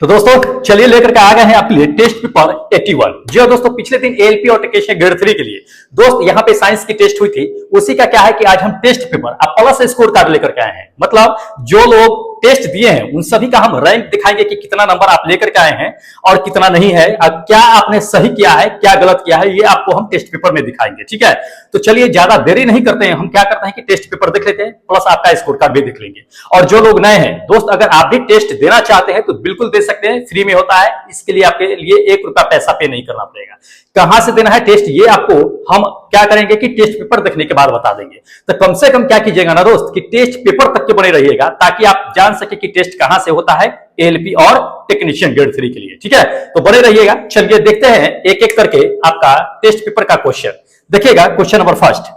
तो दोस्तों चलिए लेकर के आ गए हैं आपके लिए टेस्ट पेपर 81। जी हाँ दोस्तों, पिछले दिन एएलपी और टेक्नीशियन ग्रेड 3 के लिए दोस्त यहाँ पे साइंस की टेस्ट हुई थी। उसी का क्या है कि आज हम टेस्ट पेपर आप प्लस स्कोर कार्ड लेकर के आए हैं। मतलब जो लोग टेस्ट दिए हैं उन सभी का हम रैंक दिखाएंगे कि कितना नंबर आप लेकर के आए हैं और कितना नहीं है, क्या आपने सही किया है, क्या गलत किया है, ये आपको हम टेस्ट पेपर में दिखाएंगे। ठीक है, तो चलिए ज्यादा देरी नहीं करते हैं, हम क्या करते हैं कि टेस्ट पेपर देख लेते हैं, प्लस आपका स्कोर कार्ड भी देख लेंगे। और जो लोग नए हैं दोस्त, अगर आप भी टेस्ट देना चाहते हैं तो बिल्कुल दे सकते हैं, फ्री में होता है। इसके लिए आपके लिए 1 रुपया पैसा पे नहीं करना पड़ेगा। कहां से देना है टेस्ट, ये आपको हम क्या करेंगे कि टेस्ट पेपर देखने के बाद बता देंगे। तो कम से कम क्या कीजिएगा ना दोस्त कि टेस्ट पेपर तक के बने रहिएगा, ताकि आप जान सके कि टेस्ट कहां से होता है एएलपी और टेक्नीशियन ग्रेड 3 के लिए। ठीक है, तो बने रहिएगा। चलिए देखते हैं एक एक करके आपका टेस्ट पेपर का क्वेश्चन। देखिएगा क्वेश्चन नंबर फर्स्ट।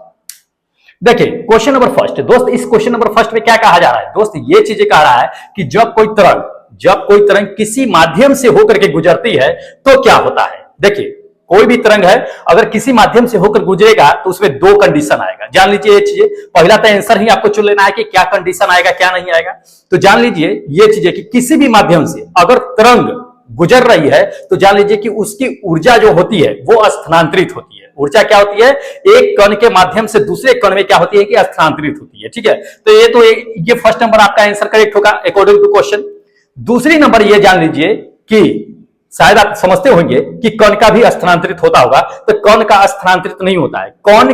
देखिए क्वेश्चन नंबर फर्स्ट दोस्त, इस क्वेश्चन नंबर फर्स्ट में क्या कहा जा रहा है दोस्त, ये चीजें कह रहा है कि जब कोई तरंग किसी माध्यम से होकर के गुजरती है तो क्या होता है। देखिए कोई भी तरंग है अगर किसी माध्यम से होकर गुजरेगा तो उसमें 2 कंडीशन आएगा। जान लीजिए ये चीजें, पहला तो आंसर ही आपको चुन लेना है कि क्या कंडीशन आएगा क्या नहीं आएगा। तो जान लीजिए ये चीजें कि किसी भी माध्यम से अगर तरंग गुजर रही है तो जान लीजिए कि उसकी ऊर्जा जो होती है वो स्थानांतरित होती है। ऊर्जा क्या होती है, एक कण के माध्यम से दूसरे कण में क्या होती है कि स्थानांतरित होती है। ठीक है, तो ये फर्स्ट नंबर आपका आंसर करेक्ट होगा अकॉर्डिंग टू क्वेश्चन। दूसरी नंबर ये जान लीजिए कि शायद आप समझते होंगे कि कण का भी स्थानांतरित होता होगा, तो कण का स्थानांतरित नहीं होता है। कण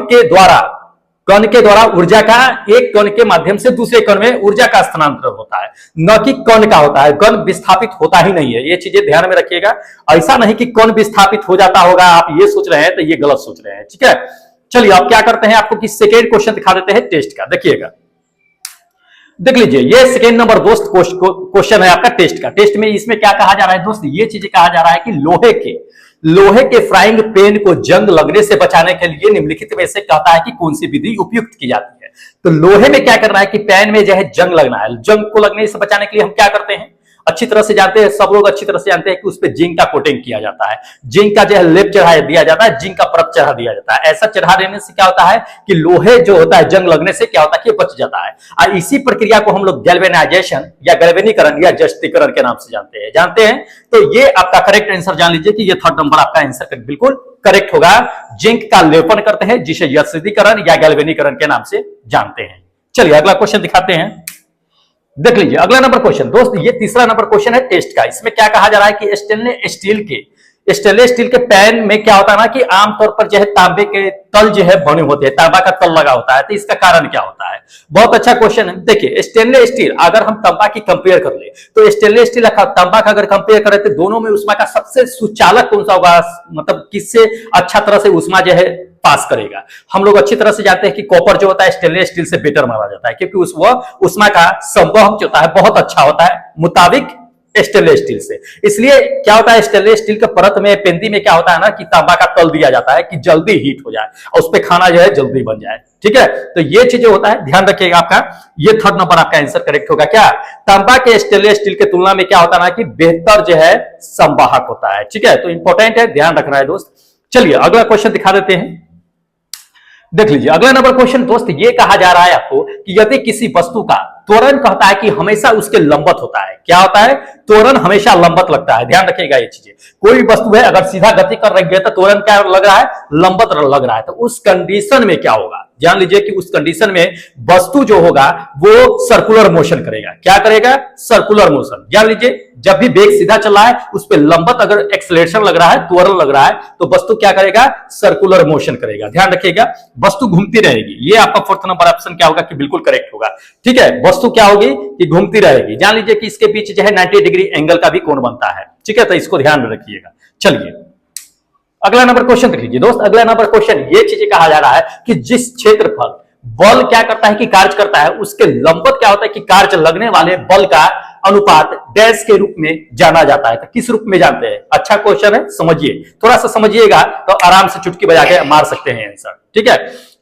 के द्वारा ऊर्जा का एक कण के माध्यम से दूसरे कण में ऊर्जा का स्थानांतरण होता है, न कि कण का होता है। कण विस्थापित होता ही नहीं है, ये चीजें ध्यान में रखिएगा। ऐसा नहीं कि कण विस्थापित हो जाता होगा, आप ये सोच रहे हैं तो ये गलत सोच रहे हैं। ठीक है, चलिए अब क्या करते हैं, आपको कि सेकेंड क्वेश्चन दिखा देते हैं टेस्ट का। देखिएगा, देख लीजिए ये सेकेंड नंबर दोस्त क्वेश्चन है आपका टेस्ट का। टेस्ट में इसमें क्या कहा जा रहा है दोस्त, ये चीजें कहा जा रहा है कि लोहे के फ्राइंग पैन को जंग लगने से बचाने के लिए निम्नलिखित में से कहता है कि कौन सी विधि उपयुक्त की जाती है। तो लोहे में क्या करना है कि पैन में जो है जंग लगना है। जंग को लगने से बचाने के लिए हम क्या करते हैं, अच्छी तरह से जानते हैं, सब लोग अच्छी तरह से जानते हैं कि उस पर जिंक का कोटिंग किया जाता है, जिंक का जो है लेप चढ़ा दिया जाता है, जिंक का परत चढ़ा दिया जाता है। ऐसा चढ़ा देने से क्या होता है कि लोहे जो होता है जंग लगने से क्या होता है कि बच जाता है। और इसी प्रक्रिया को हम लोग गैल्वेनाइजेशन या गैल्वेनीकरण या जस्तीकरण के नाम से जानते हैं। तो ये आपका करेक्ट आंसर जान लीजिए कि ये थर्ड नंबर आपका आंसर बिल्कुल करेक्ट होगा। जिंक का लेपन करते हैं जिसे जस्तीकरण या गैल्वेनीकरण के नाम से जानते हैं। चलिए अगला क्वेश्चन दिखाते हैं। देख लीजिए अगला नंबर क्वेश्चन दोस्त, ये तीसरा नंबर क्वेश्चन है टेस्ट का। इसमें क्या कहा जा रहा है कि स्टेनलेस स्टील के पैन में क्या होता है ना कि आमतौर पर जो है तांबे के तल जो है बने होते हैं, तांबा का तल लगा होता है। तो इसका कारण क्या होता है, बहुत अच्छा क्वेश्चन है। देखिए स्टेनलेस स्टील, अगर हम तांबा की कंपेयर कर ले तो स्टेनलेस स्टील तांबा का अगर कंपेयर करें तो दोनों में उष्मा का सबसे सुचालक कौन सा होगा, मतलब किससे अच्छा तरह से उष्मा जो है पास करेगा। हम लोग अच्छी तरह से जानते हैं कि कॉपर जो होता है स्टेनलेस स्टील से बेटर माना जाता है, क्योंकि उष्मा का संवहन जो होता है बहुत अच्छा होता है मुताबिक स्टेनलेस स्टील से। इसलिए क्या होता है स्टेनलेस स्टील के परत में पेंदी में क्या होता है ना कि तांबा का तल दिया जाता है कि जल्दी हीट हो जाए और उस पर खाना जो है जल्दी बन जाए। ठीक है, तो ये चीजें होता है, ध्यान रखिएगा। आपका ये थर्ड नंबर आपका आंसर करेक्ट होगा। क्या तांबा के स्टेनलेस स्टील के तुलना में क्या होता है ना कि बेहतर जो है संवाहक होता है। ठीक है, तो इंपॉर्टेंट है, ध्यान रखना है दोस्त। चलिए अगला क्वेश्चन दिखा देते हैं। देख लीजिए अगला नंबर क्वेश्चन दोस्त, ये कहा जा रहा है आपको कि यदि किसी वस्तु का त्वरण कहता है कि हमेशा उसके लंबवत होता है। क्या होता है, त्वरण हमेशा लंबवत लगता है। ध्यान रखिएगा ये चीजें, कोई भी वस्तु है अगर सीधा गति कर रही है तो त्वरण क्या लग रहा है, लंबवत लग रहा है। तो उस कंडीशन में क्या होगा, जान लीजिए कि उस कंडीशन में वस्तु जो होगा वो सर्कुलर मोशन करेगा। क्या करेगा, सर्कुलर मोशन। जान लीजिए जब भी वेग सीधा चल रहा है उस पर लंबवत अगर एक्सेलरेशन लग रहा है, त्वरण लग रहा है, तो वस्तु क्या करेगा, सर्कुलर मोशन करेगा। ध्यान रखिएगा, वस्तु घूमती रहेगी। ये आपका फोर्थ नंबर ऑप्शन क्या होगा कि बिल्कुल करेक्ट होगा। ठीक है, वस्तु क्या होगी कि घूमती रहेगी। जान लीजिए कि इसके बीच जो है 90 डिग्री एंगल का भी कोण बनता है। ठीक है, तो इसको ध्यान में रखिएगा। चलिए अगला नंबर क्वेश्चन देख लीजिए दोस्त। अगला नंबर क्वेश्चन ये चीजें कहा जा रहा है कि जिस क्षेत्रफल बल क्या करता है कि कार्य करता है, उसके लंबवत क्या होता है कि कार्य लगने वाले बल का अनुपात डैश के रूप में जाना जाता है। तो किस रूप में जानते हैं, अच्छा क्वेश्चन है, समझिए, थोड़ा सा समझिएगा तो आराम से चुटकी बजा के मार सकते हैं आंसर। ठीक है,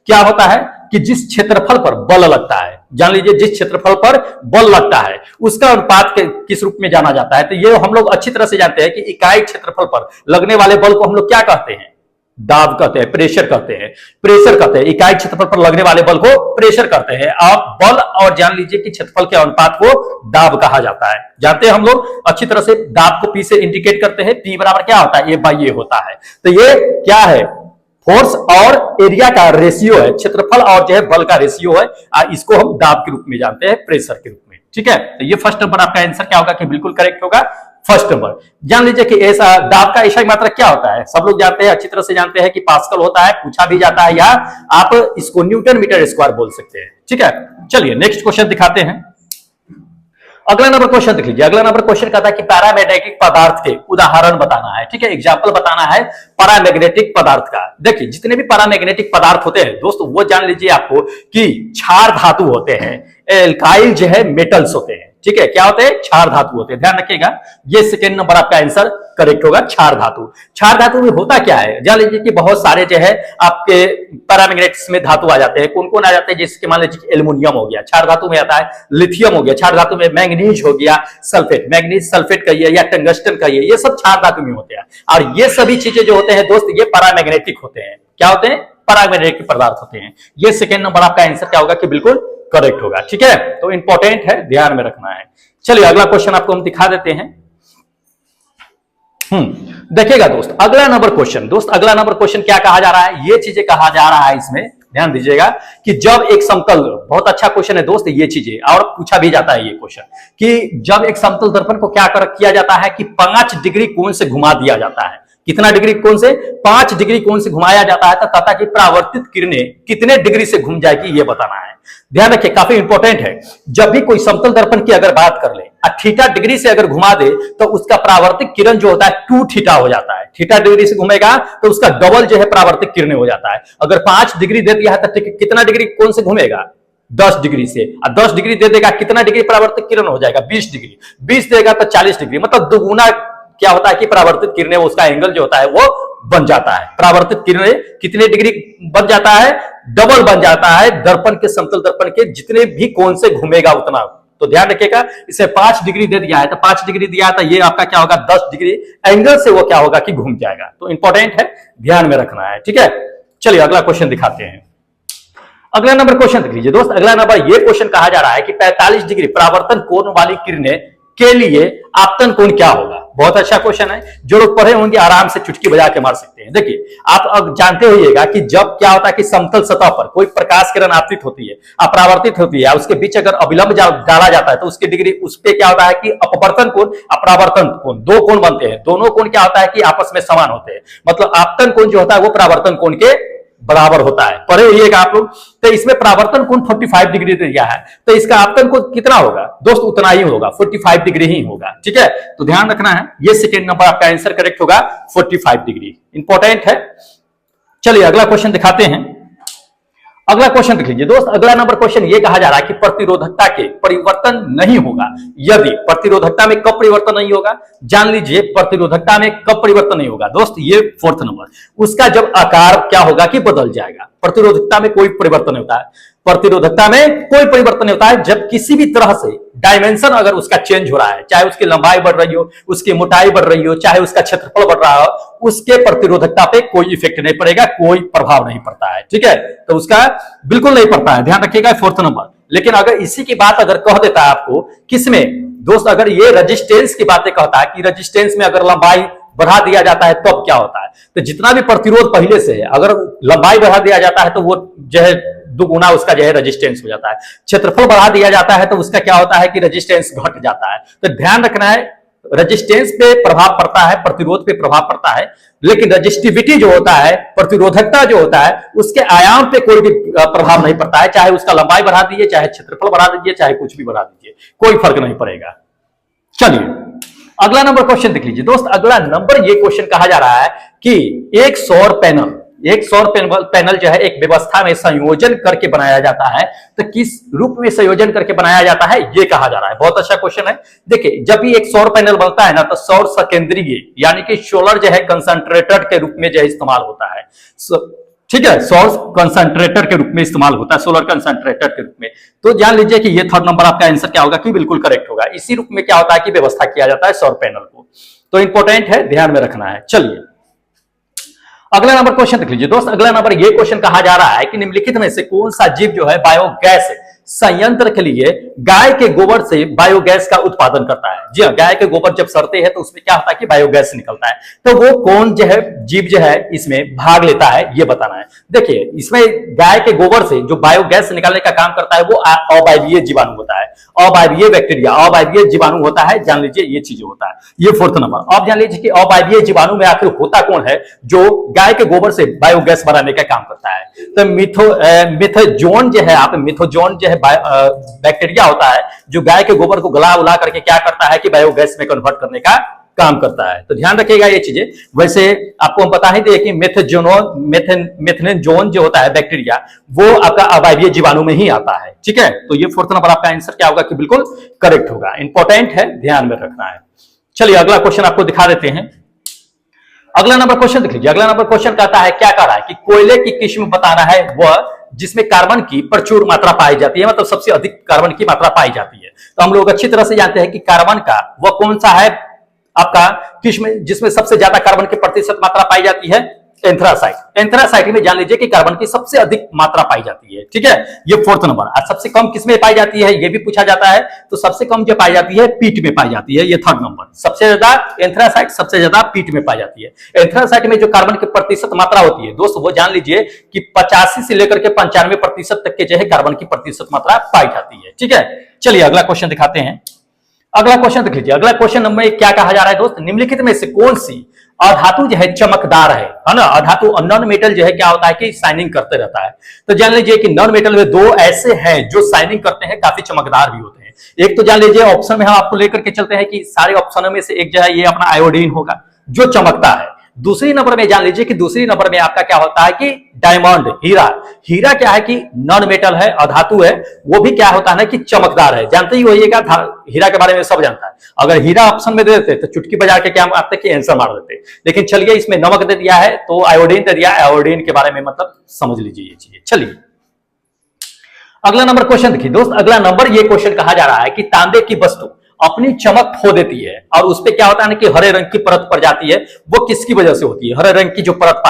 क्या होता है कि जिस क्षेत्रफल पर बल लगता है, जान लीजिए जिस क्षेत्रफल पर बल लगता है उसका अनुपात किस रूप में जाना जाता है। तो ये हम लोग अच्छी तरह से जानते हैं कि इकाई क्षेत्रफल पर लगने वाले बल को हम लोग क्या कहते हैं, दाब कहते हैं, प्रेशर कहते हैं। प्रेशर कहते हैं इकाई क्षेत्रफल पर लगने वाले बल को प्रेशर कहते हैं। आप बल और जान लीजिए कि क्षेत्रफल के अनुपात को दाब कहा जाता है। जानते हैं हम लोग अच्छी तरह से, दाब को पी से इंडिकेट करते हैं। पी बराबर क्या होता है, ए बाई ए होता है। तो ये क्या है, फोर्स और एरिया का रेशियो है, क्षेत्रफल और जो है बल का रेशियो है। इसको हम दाब के रूप में जानते हैं, प्रेशर के रूप में। ठीक है, तो ये फर्स्ट नंबर आपका आंसर क्या होगा कि बिल्कुल करेक्ट होगा। फर्स्ट नंबर जान लीजिए कि ऐसा दाब का ऐसा मात्रक क्या होता है, सब लोग जानते हैं, अच्छी तरह से जानते हैं कि पास्कल होता है, पूछा भी जाता है, या आप इसको न्यूटन मीटर स्क्वायर बोल सकते हैं। ठीक है, चलिए नेक्स्ट क्वेश्चन दिखाते हैं। अगला नंबर क्वेश्चन देख लीजिए। अगला नंबर क्वेश्चन कहता है कि पैरामैग्नेटिक पदार्थ के उदाहरण बताना है। ठीक है, एग्जाम्पल बताना है पैरामैग्नेटिक पदार्थ का। देखिए जितने भी पैरामैग्नेटिक पदार्थ होते हैं दोस्तों, वो जान लीजिए आपको कि क्षार धातु होते हैं, एल्काइल जो है मेटल्स होते हैं। ठीक है, क्या होते हैं, क्षार धातु होते हैं, ध्यान रखिएगा। ये सेकेंड नंबर आपका आंसर करेक्ट होगा, क्षार धातु। क्षार धातु में होता क्या है, जान लीजिए कि बहुत सारे जो है आपके पैरामैग्नेटिक्स में धातु आ जाते हैं। कौन कौन आ जाते हैं, जैसे मान लीजिए एल्युमिनियम हो गया, क्षार धातु में आता है। लिथियम हो गया, क्षार धातु में। मैंगनीज हो गया, सल्फेट, मैंगनीज सल्फेट कहिए या टंगस्टन कहिए, ये सब क्षार धातु में होते हैं। और ये सभी चीजें जो होते हैं दोस्त, ये पैरामैग्नेटिक होते हैं। क्या होते हैं, पैरामैग्नेटिक पदार्थ होते हैं। ये सेकेंड नंबर आपका आंसर क्या होगा कि बिल्कुल करेक्ट होगा। ठीक है, तो इंपॉर्टेंट है, ध्यान में रखना है। चलिए अगला क्वेश्चन आपको हम दिखा देते हैं। देखिएगा दोस्त, अगला नंबर क्वेश्चन, दोस्त अगला नंबर क्वेश्चन क्या कहा जा रहा है, ये चीजें कहा जा रहा है इसमें, ध्यान दीजिएगा कि जब एक समतल, बहुत अच्छा क्वेश्चन है दोस्त ये चीजें, और पूछा भी जाता है ये क्वेश्चन कि जब एक समतल दर्पण को क्या किया जाता है कि 5 डिग्री कोण से घुमा दिया जाता है। कितना डिग्री कोण से, 5 डिग्री कोण से घुमाया जाता है, तथा कि परावर्तित किरणें कितने डिग्री से घूम जाएगी ये बताना है। ध्यान रखिए, काफी इंपॉर्टेंट है। जब भी कोई समतल दर्पण की अगर बात कर ले, थीटा डिग्री से अगर घुमा दे तो उसका परावर्तित किरण जो होता है 2 थीटा हो जाता है। थीटा डिग्री से घूमेगा तो उसका डबल जो है परावर्तित किरण हो जाता है। अगर 5 डिग्री दे दिया है तो कितना डिग्री कोण से घूमेगा, 10 डिग्री से। और 10 डिग्री दे देगा, कितना डिग्री परावर्तित किरण हो जाएगा, 20 डिग्री। 20 देगा तो 40 डिग्री, मतलब दुगुना क्या होता है कि परावर्तित किरणें, उसका एंगल जो होता है वो बन जाता है। परावर्तित किरणें कितने डिग्री बन जाता है, डबल बन जाता है दर्पण के, समतल दर्पण के जितने भी कोण से घूमेगा उतना। तो ध्यान रखिएगा, इसे 5 डिग्री दे दिया है तो 5 डिग्री दिया है तो ये आपका क्या होगा, 10 डिग्री एंगल से वो क्या होगा कि घूम जाएगा। तो इंपॉर्टेंट है, ध्यान में रखना है। ठीक है, चलिए अगला क्वेश्चन दिखाते हैं। अगला नंबर क्वेश्चन देख लीजिए दोस्त। अगला नंबर ये क्वेश्चन कहा जा रहा है कि 45 डिग्री परावर्तन कोण वाली किरणें के लिए आपतन कोण क्या होगा। बहुत अच्छा क्वेश्चन है, जो लोग पढ़े होंगे आराम से चुटकी बजा के मार सकते हैं। देखिए आप अब जानते होइएगा कि जब क्या होता है कि समतल सतह पर कोई प्रकाश किरण आपतित होती है, अपरावर्तित होती है, उसके बीच अगर अभिलंब डाला जाता है तो उसकी डिग्री, उस पे क्या होता है कि अपवर्तन कोण, अपरावर्तन कोण, 2 कोण बनते हैं। दोनों कोण क्या होता है कि आपस में समान होते हैं। मतलब आपतन कोण जो होता है वो परावर्तन कोण के बराबर होता है। पढ़े होइएगा आप लोग। तो इसमें परावर्तन कोण 45 डिग्री दिया है, तो इसका आपतन कोण कितना होगा दोस्त, उतना ही होगा, 45 डिग्री ही होगा। ठीक है, तो ध्यान रखना है, ये सेकेंड नंबर आपका आंसर करेक्ट होगा, 45 डिग्री। इंपॉर्टेंट है। चलिए अगला क्वेश्चन दिखाते हैं। अगला क्वेश्चन देख लीजिए दोस्त। अगला नंबर क्वेश्चन ये कहा जा रहा है कि प्रतिरोधकता के परिवर्तन नहीं होगा यदि, प्रतिरोधकता में कब परिवर्तन नहीं होगा, जान लीजिए प्रतिरोधकता में कब परिवर्तन नहीं होगा दोस्त, ये 4th नंबर, उसका जब आकार क्या होगा कि बदल जाएगा। प्रतिरोधकता में कोई परिवर्तन नहीं होता है, प्रतिरोधकता में कोई परिवर्तन नहीं होता है जब किसी भी तरह से डायमेंशन अगर उसका चेंज हो रहा है, चाहे उसकी लंबाई बढ़ रही हो, उसकी मोटाई बढ़ रही हो, चाहे उसका क्षेत्रफल बढ़ रहा हो, उसके प्रतिरोधकता पे कोई इफेक्ट नहीं पड़ेगा, कोई प्रभाव नहीं पड़ता है। ठीक है, तो उसका बिल्कुल नहीं पड़ता है, ध्यान रखिएगा, 4th नंबर। लेकिन अगर इसी की बात अगर कह देता है आपको, किसमें दोस्त, अगर ये रेजिस्टेंस की बातें कहता है कि रेजिस्टेंस में अगर लंबाई बढ़ा दिया जाता है तब क्या होता है, तो जितना भी प्रतिरोध पहले से है अगर लंबाई बढ़ा दिया जाता है तो वो जो है दुगुना उसका जो है रेजिस्टेंस हो जाता है। क्षेत्रफल बढ़ा दिया जाता है तो उसका क्या होता है कि रेजिस्टेंस घट जाता है। तो ध्यान रखना है, रेजिस्टेंस पे प्रभाव पड़ता है, प्रतिरोध पे प्रभाव पड़ता है, लेकिन रेजिस्टिविटी जो होता है, प्रतिरोधकता जो होता है, उसके आयाम पे कोई भी प्रभाव नहीं पड़ता है। चाहे उसका लंबाई बढ़ा दीजिए, चाहे क्षेत्रफल बढ़ा दीजिए, चाहे कुछ भी बढ़ा दीजिए, कोई फर्क नहीं पड़ेगा। चलिए अगला नंबर क्वेश्चन देख लीजिए दोस्त। अगला नंबर ये क्वेश्चन कहा जा रहा है कि एक सौर पैनल जो है एक व्यवस्था में संयोजन करके बनाया जाता है, तो किस रूप में संयोजन करके बनाया जाता है ये कहा जा रहा है। बहुत अच्छा क्वेश्चन है। देखिए जब भी एक सौर पैनल बनता है ना, तो सौर संकेंद्रीय यानी कि सोलर जो है कंसंट्रेटर के रूप में जो है इस्तेमाल होता है। ठीक है, सौर कंसंट्रेटर के रूप में इस्तेमाल होता है, सोलर कंसंट्रेटर के रूप में। तो जान लीजिए कि ये 3rd नंबर आपका आंसर क्या होगा कि बिल्कुल करेक्ट होगा। इसी रूप में क्या होता है कि व्यवस्था किया जाता है सौर पैनल को। तो इंपॉर्टेंट है, ध्यान में रखना है। चलिए अगला नंबर क्वेश्चन देख लीजिए दोस्त। अगला नंबर ये क्वेश्चन कहा जा रहा है कि निम्नलिखित में से कौन सा जीव जो है बायोगैस संयंत्र के लिए गाय के गोबर से बायोगैस का उत्पादन करता है। जी हाँ, गाय के गोबर जब सड़ते हैं तो उसमें क्या होता है कि बायोगैस निकलता है। तो वो कौन जो है जीव जो है इसमें भाग लेता है ये बताना है। देखिए, इसमें गाय के गोबर से जो बायोगैस निकालने का काम करता है वो अवायवीय जीवाणु होता है, अवायवीय बैक्टीरिया, अवायवीय जीवाणु होता है। जान लीजिए ये चीजें होता है। ये फोर्थ नंबर। अब जान लीजिए कि अवायवीय जीवाणु में आखिर होता कौन है जो गाय के गोबर से बायोगैस बनाने का काम करता है। तो मिथोजोन जो है, आप मिथोजोन जो है बैक्टीरिया होता है जो गाय के गोबर को गला उला करके क्या करता है कि बायोगैस में कन्वर्ट करने का काम करता है। तो ध्यान रखिएगा ये चीजें। वैसे आपको हम बता ही दिए कि मेथनोजोन जो होता है बैक्टीरिया वो आपका अवायवीय जीवाणु में ही आता है। ठीक है, तो ये फोर्थ नंबर आपका आंसर क्या होगा कि बिल्कुल करेक्ट होगा। इंपॉर्टेंट है, ध्यान में रखना है। चलिए अगला क्वेश्चन आपको दिखा देते हैं। अगला नंबर क्वेश्चन देख लीजिए। अगला नंबर क्वेश्चन कहता है, क्या कह रहा है कि कोयले की किस्म बताना है वह जिसमें कार्बन की प्रचुर मात्रा पाई जाती है, मतलब सबसे अधिक कार्बन की मात्रा पाई जाती है। तो हम लोग अच्छी तरह से जानते हैं कि कार्बन का वह कौन सा है आपका किस्म जिसमें सबसे ज्यादा कार्बन की प्रतिशत मात्रा पाई जाती है, एंथ्रासाइट। एंथ्रासाइट में जान लीजिए कि कार्बन की सबसे अधिक मात्रा पाई जाती है। ठीक है, ये फोर्थ नंबर। और सबसे कम किसमें पाई जाती है ये भी पूछा जाता है। तो सबसे कम जो पाई जाती है पीट में पाई जाती है, ये थर्ड नंबर। सबसे ज्यादा एंथ्रासाइट, सबसे ज्यादा पीट में पाई जाती है। एंथ्रासाइट में जो कार्बन की प्रतिशत मात्रा होती है दोस्त, वो जान लीजिए कि 85 से लेकर के 95% तक के जो है कार्बन की प्रतिशत मात्रा पाई जाती है। ठीक है, चलिए अगला क्वेश्चन दिखाते हैं। अगला क्वेश्चन देख लीजिए। अगला क्वेश्चन नंबर एक क्या कहा जा रहा है दोस्त, निम्नलिखित में से कौन सी अधातु जो है चमकदार है ना। अधातु और नॉन मेटल जो है क्या होता है कि शाइनिंग करते रहता है। तो जान लीजिए कि नॉन मेटल में दो ऐसे हैं जो शाइनिंग करते हैं, काफी चमकदार भी होते हैं। एक तो जान लीजिए ऑप्शन में हम आपको लेकर के चलते हैं कि सारे ऑप्शनों में से एक जो है ये अपना आयोडीन होगा जो चमकता है। दूसरी नंबर में जान लीजिए कि दूसरी नंबर में आपका क्या होता है कि डायमंड, हीरा। हीरा क्या है कि नॉन मेटल है, अधातु है, वो भी क्या होता है ना कि चमकदार है। जानते ही होइएगा, हीरा के बारे में सब जानता है। अगर हीरा ऑप्शन में दे देते तो चुटकी बजा के क्या मारते कि आंसर मार देते। लेकिन चलिए इसमें नमक दे दिया है तो आयोडीन दे दिया, आयोडीन के बारे में मतलब समझ लीजिए ये चीजें। चलिए अगला नंबर क्वेश्चन देखिए दोस्त। अगला नंबर ये क्वेश्चन कहा जा रहा है कि तांबे की वस्तु अपनी चमक खो देती है और उस पे क्या होता है ना कि हरे रंग की परत पड़ जाती है। वो किसकी वजह से होती है? हरे रंग की जो परत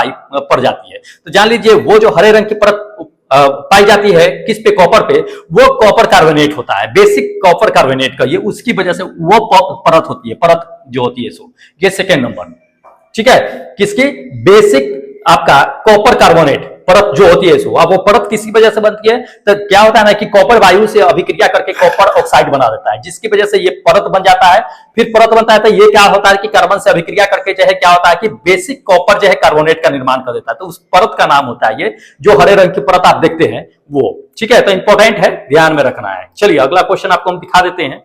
पड़ जाती है। तो जान लीजिए वो जो हरे रंग की परत पाई जाती है किस पे, कॉपर पे, वो कॉपर कार्बोनेट होता है, बेसिक कॉपर कार्बोनेट का, ये उसकी वजह से वो परत होती है, परत जो होती है सो ये सेकेंड नंबर। ठीक है, किसकी? बेसिक आपका कॉपर कार्बोनेट परत जो होती है सो। अब वो परत किसी वजह से बनती है तो क्या होता है ना कि कॉपर वायु से अभिक्रिया करके कॉपर ऑक्साइड बना देता है, जिसकी वजह से ये परत बन जाता है। फिर परत बनता है तो ये क्या होता है कि कार्बन से अभिक्रिया करके जो है क्या होता है कि बेसिक कॉपर जो है कार्बोनेट का निर्माण कर देता है। तो उस परत का नाम होता है ये जो हरे रंग की परत आप देखते हैं वो। ठीक है, तो इंपॉर्टेंट है, ध्यान में रखना है। चलिए अगला क्वेश्चन आपको हम दिखा देते हैं।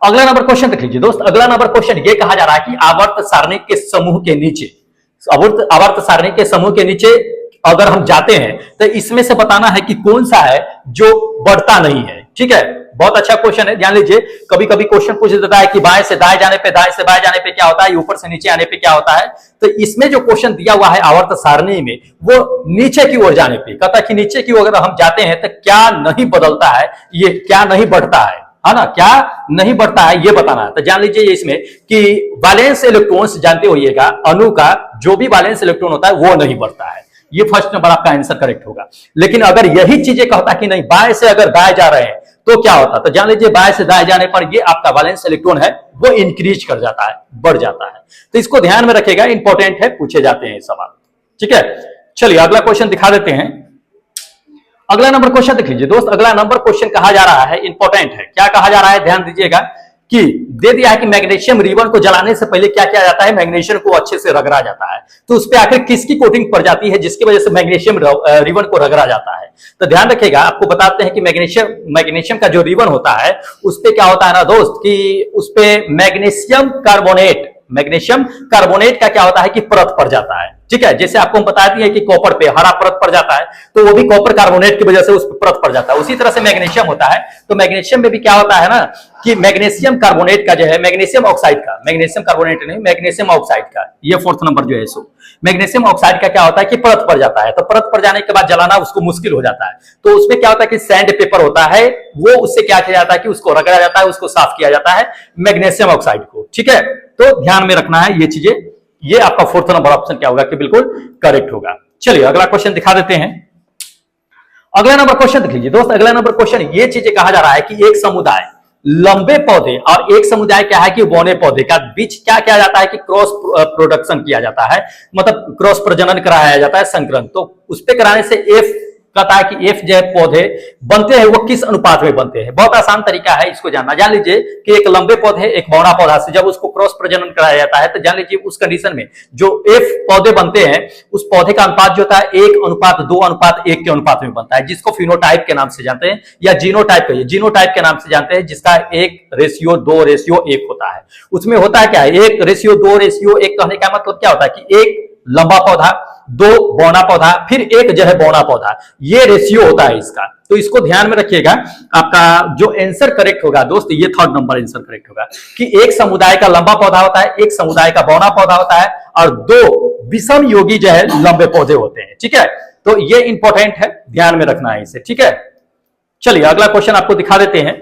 अगला नंबर क्वेश्चन देख लीजिए दोस्त। अगला नंबर क्वेश्चन ये कहा जा रहा है कि आवर्त सारणी के समूह के नीचे, आवर्त सारणी के समूह के नीचे अगर हम जाते हैं तो इसमें से बताना है कि कौन सा है जो बढ़ता नहीं है। ठीक है, बहुत अच्छा क्वेश्चन है, ध्यान लीजिए। कभी कभी क्वेश्चन पूछ देता है कि बाएं से दाएं जाने पे, दाएं से बाएं जाने पे क्या होता है, ऊपर से नीचे आने पे क्या होता है। तो इसमें जो क्वेश्चन दिया हुआ है आवर्त सारणी में वो नीचे की ओर जाने पे कहता है कि नीचे की ओर अगर हम जाते हैं तो क्या नहीं बदलता है, ये क्या नहीं बढ़ता है ना, क्या नहीं बढ़ता है ये बताना है। तो जान लीजिए इसमें कि वैलेंस इलेक्ट्रॉन्स जानते होइएगा, अणु का जो भी वैलेंस इलेक्ट्रॉन होता है वो नहीं बढ़ता है। ये फर्स्ट नंबर आपका आंसर करेक्ट होगा। लेकिन अगर यही चीजें कहता कि नहीं बाएं से अगर दाएं जा रहे हैं तो क्या होता? तो जान लीजिए बाएं से दाएं जाने पर ये आपका वैलेंस इलेक्ट्रॉन है वो इंक्रीज कर जाता है, बढ़ जाता है। तो इसको ध्यान में रखिएगा, इंपॉर्टेंट है, पूछे जाते हैं सवाल। ठीक है, चलिए अगला क्वेश्चन दिखा देते हैं। अगला नंबर क्वेश्चन देख लीजिए दोस्त। अगला नंबर क्वेश्चन कहा जा रहा है, इंपॉर्टेंट है। क्या कहा जा रहा है, ध्यान दीजिएगा कि दे दिया है कि मैग्नीशियम रिबन को जलाने से पहले क्या किया जाता है, मैग्नीशियम को अच्छे से रगड़ा जाता है। तो उस पर आखिर किसकी कोटिंग पड़ जाती है जिसकी वजह से मैग्नीशियम रिबन को रगड़ा जाता है? तो ध्यान रखिएगा, आपको बताते हैं कि मैग्नीशियम का जो रिबन होता है उस पे क्या होता है ना दोस्त कि उस पे मैग्नीशियम कार्बोनेट का क्या होता है कि परत पड़ जाता है। ठीक है, जैसे आपको हम बताते हैं कि कॉपर पे हरा परत पड़ जाता है तो वो भी कॉपर कार्बोनेट की वजह से उस पर परत पड़ जाता है। उसी तरह से मैग्नीशियम होता है, तो मैग्नीशियम में भी क्या होता है ना कि मैग्नीशियम कार्बोनेट का जो है, मैग्नीशियम ऑक्साइड का, मैग्नीशियम कार्बोनेट नहीं, मैग्नीशियम ऑक्साइड का, ये फोर्थ नंबर जो है सो मैग्नीशियम ऑक्साइड का क्या होता है कि परत पड़ जाता है। तो परत पड़ जाने के बाद जलाना उसको मुश्किल हो जाता है। तो उसमें क्या होता है कि सैंड पेपर होता है, वो उससे क्या किया जाता है कि उसको रगड़ा जाता है, उसको साफ किया जाता है मैग्नीशियम ऑक्साइड को। ठीक है, तो ध्यान में रखना है ये चीजें, ये आपका फोर्थ नंबर ऑप्शन क्या होगा कि बिल्कुल करेक्ट होगा। चलिए अगला क्वेश्चन दिखा देते हैं। अगला नंबर क्वेश्चन देख लीजिए दोस्त, अगला नंबर क्वेश्चन ये चीजें कहा जा रहा है कि एक समुदाय लंबे पौधे और एक समुदाय क्या है कि बौने पौधे का बीच क्या किया जाता है कि क्रॉस प्रोडक्शन किया जाता है, मतलब क्रॉस प्रजनन कराया जाता है, संकरण। तो उस पे कराने से एफ कहता है कि एफ जो है पौधे बनते हैं वो किस अनुपात में बनते हैं। बहुत आसान तरीका है इसको जानना। जान लीजिए कि एक लंबे पौधे एक बौना पौधा से जब उसको क्रॉस प्रजनन कराया जाता है तो जान लीजिए उस कंडीशन में जो एफ पौधे बनते हैं उस पौधे का अनुपात जो होता है 1:2:1 के अनुपात में बनता है, जिसको फिनोटाइप के नाम से जानते हैं या जीनोटाइप कहिए, जीनोटाइप के नाम से जानते हैं, जिसका 1:2:1 होता है। उसमें होता है क्या है 1:2:1 कहने का मतलब क्या होता है कि एक लंबा पौधा, 2 बौना पौधा, फिर एक जो है बौना पौधा, ये रेशियो होता है इसका। तो इसको ध्यान में रखिएगा। आपका जो आंसर करेक्ट होगा दोस्त ये थर्ड नंबर आंसर करेक्ट होगा कि एक समुदाय का लंबा पौधा होता है, एक समुदाय का बौना पौधा होता है और 2 विषम योगी जो है लंबे पौधे होते हैं। ठीक है, तो ये इंपॉर्टेंट है, ध्यान में रखना है इसे। ठीक है, चलिए अगला क्वेश्चन आपको दिखा देते हैं।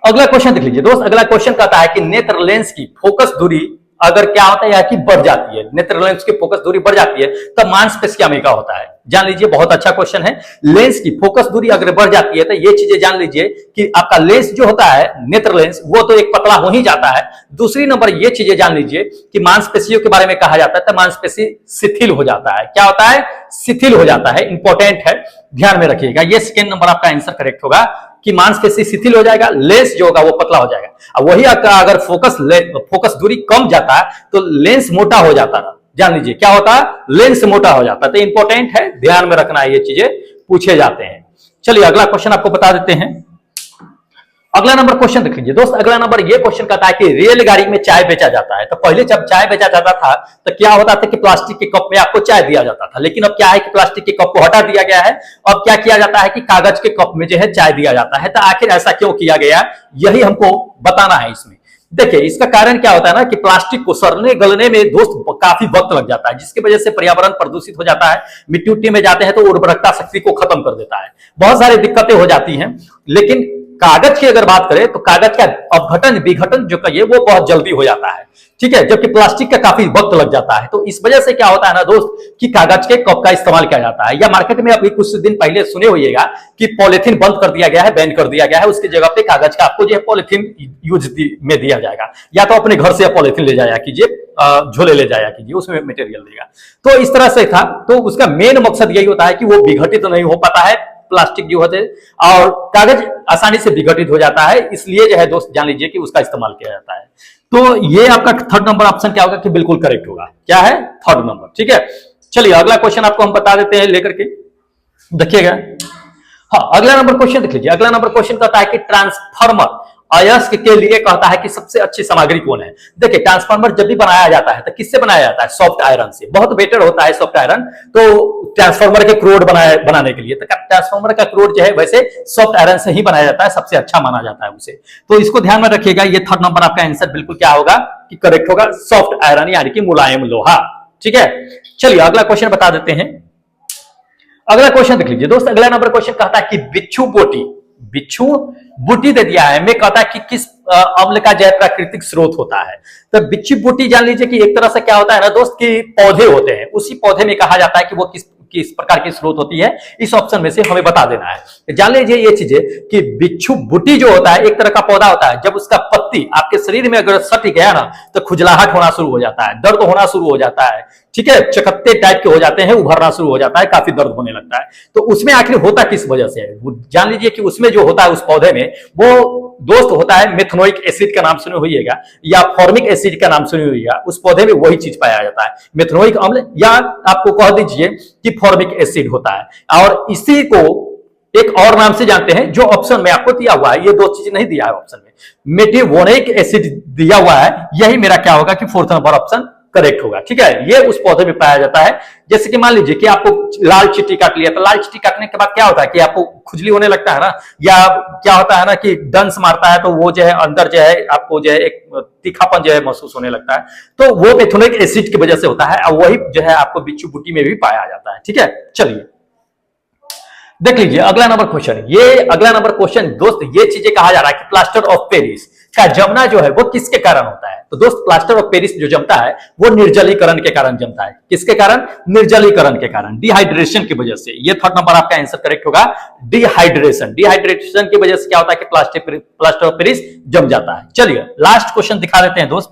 अगला क्वेश्चन देख लीजिए दोस्त, अगला क्वेश्चन कहता है कि नेत्र लेंस की फोकस दूरी अगर क्या होता है कि बढ़ जाती है, नेत्र लेंस की फोकस दूरी बढ़ जाती है तब मांसपेशियों का होता है। जान लीजिए, बहुत अच्छा क्वेश्चन है। लेंस की फोकस दूरी अगर बढ़ जाती है तो ये चीजें जान लीजिए कि आपका लेंस जो होता है नेत्र लेंस वो तो एक पतला हो ही जाता है। दूसरी नंबर ये चीजें जान लीजिए कि मांसपेशियों के बारे में कहा जाता है तो मांसपेशी शिथिल हो जाता है। क्या होता है? शिथिल हो जाता है। इंपॉर्टेंट है, ध्यान में रखिएगा। ये सेकेंड नंबर आपका आंसर करेक्ट होगा कि मांसपेशी शिथिल हो जाएगा, लेंस जो होगा वो पतला हो जाएगा। अब वही आपका अगर फोकस दूरी कम जाता है तो लेंस मोटा हो जाता है। जान लीजिए क्या होता है, लेंस मोटा हो जाता है। तो इंपॉर्टेंट है, ध्यान में रखना है, ये चीजें पूछे जाते हैं। चलिए अगला क्वेश्चन आपको बता देते हैं। अगला नंबर क्वेश्चन देख लीजिए दोस्त, अगला नंबर ये क्वेश्चन कहता है कि रेलगाड़ी में चाय बेचा जाता है। तो पहले जब चाय बेचा जाता था तो क्या होता था कि प्लास्टिक के कप में आपको चाय दिया जाता था, लेकिन अब क्या है कि प्लास्टिक के कप को हटा दिया गया है। अब क्या किया जाता है कि कागज के कप में जो है चाय दिया जाता है। तो आखिर ऐसा क्यों किया गया, यही हमको बताना है इसमें। देखिए इसका कारण क्या होता है ना कि प्लास्टिक को सड़ने गलने में दोस्त काफी वक्त लग जाता है, जिसकी वजह से पर्यावरण प्रदूषित हो जाता है। मिट्टी उट्टी में जाते हैं तो उर्वरकता शक्ति को खत्म कर देता है, बहुत सारी दिक्कतें हो जाती हैं। लेकिन कागज की अगर बात करें तो कागज का अपघटन विघटन जो कहिए वो बहुत जल्दी हो जाता है। ठीक है, जबकि प्लास्टिक का काफी वक्त लग जाता है। तो इस वजह से क्या होता है ना दोस्त कि कागज के कप का इस्तेमाल किया जाता है। या मार्केट में अभी कुछ दिन पहले सुने होइएगा कि पॉलिथीन बंद कर दिया गया है, बैन कर दिया गया है, उसकी जगह पे कागज का आपको जो है पॉलिथीन यूज में दिया जाएगा। या तो अपने घर से पॉलिथीन ले जाया कीजिए, झोले ले जाया कीजिए, उसमें मटेरियल देगा। तो इस तरह से था। तो उसका मेन मकसद यही होता है कि वो विघटित नहीं हो पाता है प्लास्टिक जो होते, और कागज आसानी से विघटित हो जाता है। इसलिए जो है दोस्त जान लीजिए कि उसका इस्तेमाल किया जाता है। तो ये आपका थर्ड नंबर ऑप्शन क्या होगा कि बिल्कुल करेक्ट होगा। क्या है? Third number. ठीक है, चलिए अगला क्वेश्चन आपको हम बता देते हैं लेकर के, देखिएगा। हाँ, अगला नंबर क्वेश्चन देख लीजिए। अगला नंबर क्वेश्चन कहता है कि ट्रांसफार्मर अयस्क के लिए कहता है कि सबसे अच्छी सामग्री कौन है। देखिए ट्रांसफार्मर जब भी बनाया जाता है तो किससे बनाया जाता है? सॉफ्ट आयरन से। बहुत बेटर होता है सॉफ्ट आयरन तो ट्रांसफार्मर के क्रोड बनाने के लिए। तो ट्रांसफार्मर का क्रोड जो है वैसे सॉफ्ट आयरन से ही बनाया जाता है, सबसे अच्छा माना जाता है उसे। तो इसको ध्यान में रखिएगा। ये थर्ड नंबर आपका आंसर बिल्कुल क्या होगा कि करेक्ट होगा, सॉफ्ट आयरन यानी कि मुलायम लोहा। ठीक है, चलिए अगला क्वेश्चन बता देते हैं। अगला क्वेश्चन देख लीजिए दोस्त, अगला नंबर क्वेश्चन कहता है कि बिच्छू बूटी दे दिया है, मैं कहता है कि किस अम्ल का जय प्राकृतिक स्रोत होता है। तो बिच्छू बूटी जान लीजिए कि एक तरह से क्या होता है ना दोस्त कि पौधे होते हैं, उसी पौधे में कहा जाता है कि वो किस प्रकार की स्रोत होती है। इस ऑप्शन में से हमें बता देना है। जान लीजिए ये चीजें कि बिच्छू बूटी जो होता है एक तरह का पौधा होता है। जब उसका पत्ती आपके शरीर में अगर सट गया ना तो खुजलाहट होना शुरू हो जाता है, दर्द होना शुरू हो जाता है। ठीक है, चकत्ते टाइप के हो जाते हैं, उभरना शुरू हो जाता है, काफी दर्द होने लगता है। तो उसमें आखिर होता किस वजह से है? जान लीजिए कि उसमें जो होता है उस पौधे में वो दोस्त होता है मेथनोइक एसिड का नाम सुने होइएगा या फॉर्मिक एसिड का नाम सुने होइएगा। उस पौधे में वही चीज पाया जाता है, मेथनोइक अम्ल या आपको कह दीजिए कि फॉर्मिक एसिड होता है। और इसी को एक और नाम से जानते हैं जो ऑप्शन में आपको दिया हुआ है, ये दो चीज नहीं दिया है ऑप्शन में, मेथिओनिक एसिड दिया हुआ है। यही मेरा क्या होगा कि फोर्थ नंबर ऑप्शन करेक्ट होगा। ठीक है, ये उस पौधे में पाया जाता है। जैसे कि मान लीजिए कि आपको लाल चींटी काट लिया, तो लाल चींटी काटने के बाद क्या होता है कि आपको खुजली होने लगता है ना, या क्या होता है ना कि डंस मारता है तो वो जो है अंदर जो है आपको जो है एक तीखापन जो है महसूस होने लगता है। तो वो मेथनोइक एसिड की वजह से होता है, और वही जो है आपको बिच्छू बूटी में भी पाया जाता है। ठीक है, चलिए देख लीजिए अगला नंबर क्वेश्चन। ये अगला नंबर क्वेश्चन दोस्त ये चीजें कहा जा रहा है कि प्लास्टर ऑफ पेरिस का जमना जो है वो किसके कारण होता है? तो दोस्त प्लास्टर ऑफ पेरिस जो जमता है वो निर्जलीकरण के कारण जमता है। किसके कारण? निर्जलीकरण के कारण, डिहाइड्रेशन की वजह से। ये थर्ड नंबर आपका आंसर करेक्ट होगा, डिहाइड्रेशन। डिहाइड्रेशन की वजह से क्या होता है कि प्लास्टर ऑफ पेरिस जम जाता है। चलिए लास्ट क्वेश्चन दिखा देते हैं दोस्त।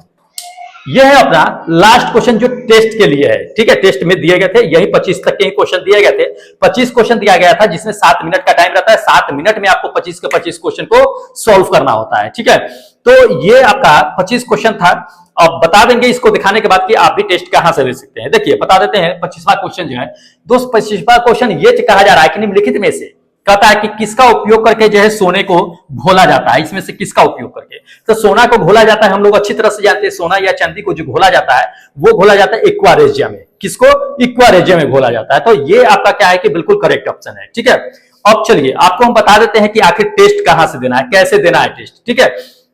यह है अपना लास्ट क्वेश्चन जो टेस्ट के लिए है, ठीक है। टेस्ट में दिए गए थे यही 25 तक के ही क्वेश्चन दिए गए थे। 25 क्वेश्चन दिया गया था जिसमें 7 मिनट का टाइम रहता है। 7 मिनट में आपको 25 के 25 क्वेश्चन को सॉल्व करना होता है, ठीक है। तो ये आपका 25 क्वेश्चन था। अब बता देंगे इसको दिखाने के बाद कि आप भी टेस्ट कहां से ले सकते हैं। देखिए बता देते हैं 25वां क्वेश्चन जो है दोस्त, 25वां क्वेश्चन ये कहा जा रहा है कि निम्नलिखित में से कहता है कि किसका उपयोग करके जो है सोने को घोला जाता है, इसमें से किसका उपयोग करके। तो सोना को घोला जाता है, हम लोग अच्छी तरह से जानते हैं, सोना या चांदी को जो घोला जाता है वो घोला जाता है एक्वारेजिया में। किसको? एक्वारेजिया में घोला जाता है। तो ये आपका क्या है कि बिल्कुल करेक्ट ऑप्शन है, ठीक है। अब चलिए आपको हम बता देते हैं कि आखिर टेस्ट कहां से देना है, कैसे देना है टेस्ट, ठीक है।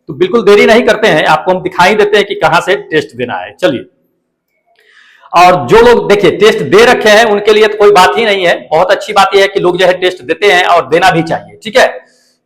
तो बिल्कुल देरी नहीं करते हैं, आपको हम दिखाई देते हैं कि कहां से टेस्ट देना है। चलिए, और जो लोग देखिए टेस्ट दे रखे हैं उनके लिए तो कोई बात ही नहीं है। बहुत अच्छी बात यह है कि लोग जो है टेस्ट देते हैं और देना भी चाहिए, ठीक है।